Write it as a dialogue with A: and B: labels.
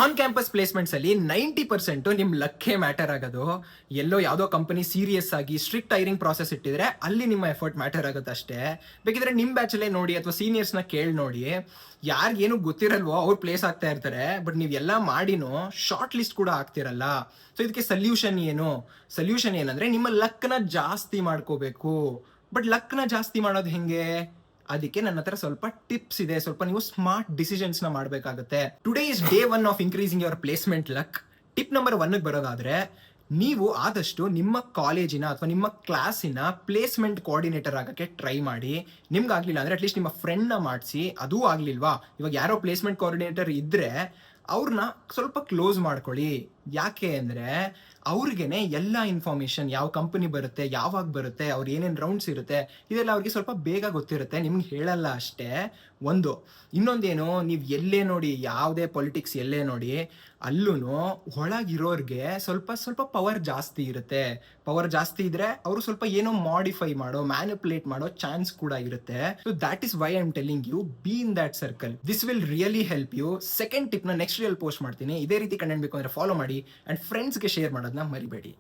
A: On campus placements ಅಲ್ಲಿ 90% ನಿಮ್ ಲಕ್ಕೇ matter ಆಗೋದು. ಎಲ್ಲೋ ಯಾವುದೋ ಕಂಪನಿ ಸೀರಿಯಸ್ ಆಗಿ ಸ್ಟ್ರಿಕ್ಟ್ ಹೈರಿಂಗ್ ಪ್ರಾಸೆಸ್ ಇಟ್ಟಿದ್ರೆ ಅಲ್ಲಿ ನಿಮ್ಮ ಎಫರ್ಟ್ ಮ್ಯಾಟರ್ ಆಗುತ್ತೆ ಅಷ್ಟೇ. ಬೇಕಿದ್ರೆ ನಿಮ್ ಬ್ಯಾಚಲ್ಲೇ ನೋಡಿ ಅಥವಾ ಸೀನಿಯರ್ಸ್ ನ ಕೇಳಿ ನೋಡಿ, ಯಾರಿಗೇನು ಗೊತ್ತಿರಲ್ವೋ ಅವ್ರು ಪ್ಲೇಸ್ ಆಗ್ತಾ ಇರ್ತಾರೆ. ಬಟ್ ನೀವ್ ಎಲ್ಲ ಮಾಡಿನೂ ಶಾರ್ಟ್ ಲಿಸ್ಟ್ ಕೂಡ ಆಗ್ತಿರಲ್ಲ. ಸೊ ಇದಕ್ಕೆ ಸೊಲ್ಯೂಷನ್ ಏನಂದ್ರೆ ನಿಮ್ಮ ಲಕ್ನ ಜಾಸ್ತಿ ಮಾಡ್ಕೋಬೇಕು. ಬಟ್ ಲಕ್ನ ಜಾಸ್ತಿ ಮಾಡೋದು ಹೆಂಗೆ? ಅದಕ್ಕೆ ನನ್ನ ಹತ್ರ ಸ್ವಲ್ಪ ಟಿಪ್ಸ್ ಇದೆ. ಸ್ವಲ್ಪ ನೀವು ಸ್ಮಾರ್ಟ್ ಡಿಸಿಷನ್ಸ್ ನ ಮಾಡಬೇಕಾಗುತ್ತೆ. Today is day 1 of increasing your placement luck. Tip number 1 ಬರೋದಾದ್ರೆ, ನೀವು ಆದಷ್ಟು ನಿಮ್ಮ ಕಾಲೇಜಿನ ಅಥವಾ ನಿಮ್ಮ ಕ್ಲಾಸಿನ ಪ್ಲೇಸ್ಮೆಂಟ್ ಕೋಆರ್ಡಿನೇಟರ್ ಆಗಕ್ಕೆ ಟ್ರೈ ಮಾಡಿ. ನಿಮ್ಗಾಗ್ಲಿಲ್ಲ ಅಂದ್ರೆ ಅಟ್ಲೀಸ್ಟ್ ನಿಮ್ಮ ಫ್ರೆಂಡ್ ನ ಮಾಡಿಸಿ. ಅದೂ ಆಗ್ಲಿಲ್ವಾ, ಇವಾಗ ಯಾರೋ ಪ್ಲೇಸ್ಮೆಂಟ್ ಕೋಆರ್ಡಿನೇಟರ್ ಇದ್ರೆ ಅವ್ರನ್ನ ಸ್ವಲ್ಪ ಕ್ಲೋಸ್ ಮಾಡ್ಕೊಳ್ಳಿ. ಯಾಕೆ ಅಂದ್ರೆ ಅವ್ರಿಗೆನೆ ಎಲ್ಲ ಇನ್ಫಾರ್ಮೇಶನ್, ಯಾವ ಕಂಪನಿ ಬರುತ್ತೆ, ಯಾವಾಗ ಬರುತ್ತೆ, ಅವ್ರು ಏನೇನು ರೌಂಡ್ಸ್ ಇರುತ್ತೆ, ಇದೆಲ್ಲ ಅವ್ರಿಗೆ ಸ್ವಲ್ಪ ಬೇಗ ಗೊತ್ತಿರುತ್ತೆ. ನಿಮ್ಗೆ ಹೇಳಲ್ಲ ಅಷ್ಟೇ. ಇನ್ನೊಂದೇನು, ನೀವು ಎಲ್ಲೇ ನೋಡಿ, ಯಾವುದೇ ಪೊಲಿಟಿಕ್ಸ್ ಎಲ್ಲೇ ನೋಡಿ, ಅಲ್ಲೂ ಒಳಗಿರೋರ್ಗೆ ಸ್ವಲ್ಪ ಪವರ್ ಜಾಸ್ತಿ ಇರುತ್ತೆ. ಪವರ್ ಜಾಸ್ತಿ ಇದ್ರೆ ಅವರು ಸ್ವಲ್ಪ ಏನೋ ಮಾಡಿಫೈ ಮಾಡೋ, ಮ್ಯಾನಿಪುಲೇಟ್ ಮಾಡೋ ಚಾನ್ಸ್ ಕೂಡ ಇರುತ್ತೆ. So that is why I am telling you, be in that circle. This will really help you. Second tip ನ ನೆಕ್ಸ್ಟ್ ರೀಲ್ ಪೋಸ್ಟ್ ಮಾಡ್ತೀನಿ. ಇದೇ ರೀತಿ ಕಂಟೆಂಟ್ ಬೇಕು ಅಂದ್ರೆ ಫಾಲೋ ಮಾಡಿ ಅಂಡ್ ಫ್ರೆಂಡ್ಸ್ಗೆ ಶೇರ್ ಮಾಡೋದನ್ನ ಮರಿಬೇಡಿ.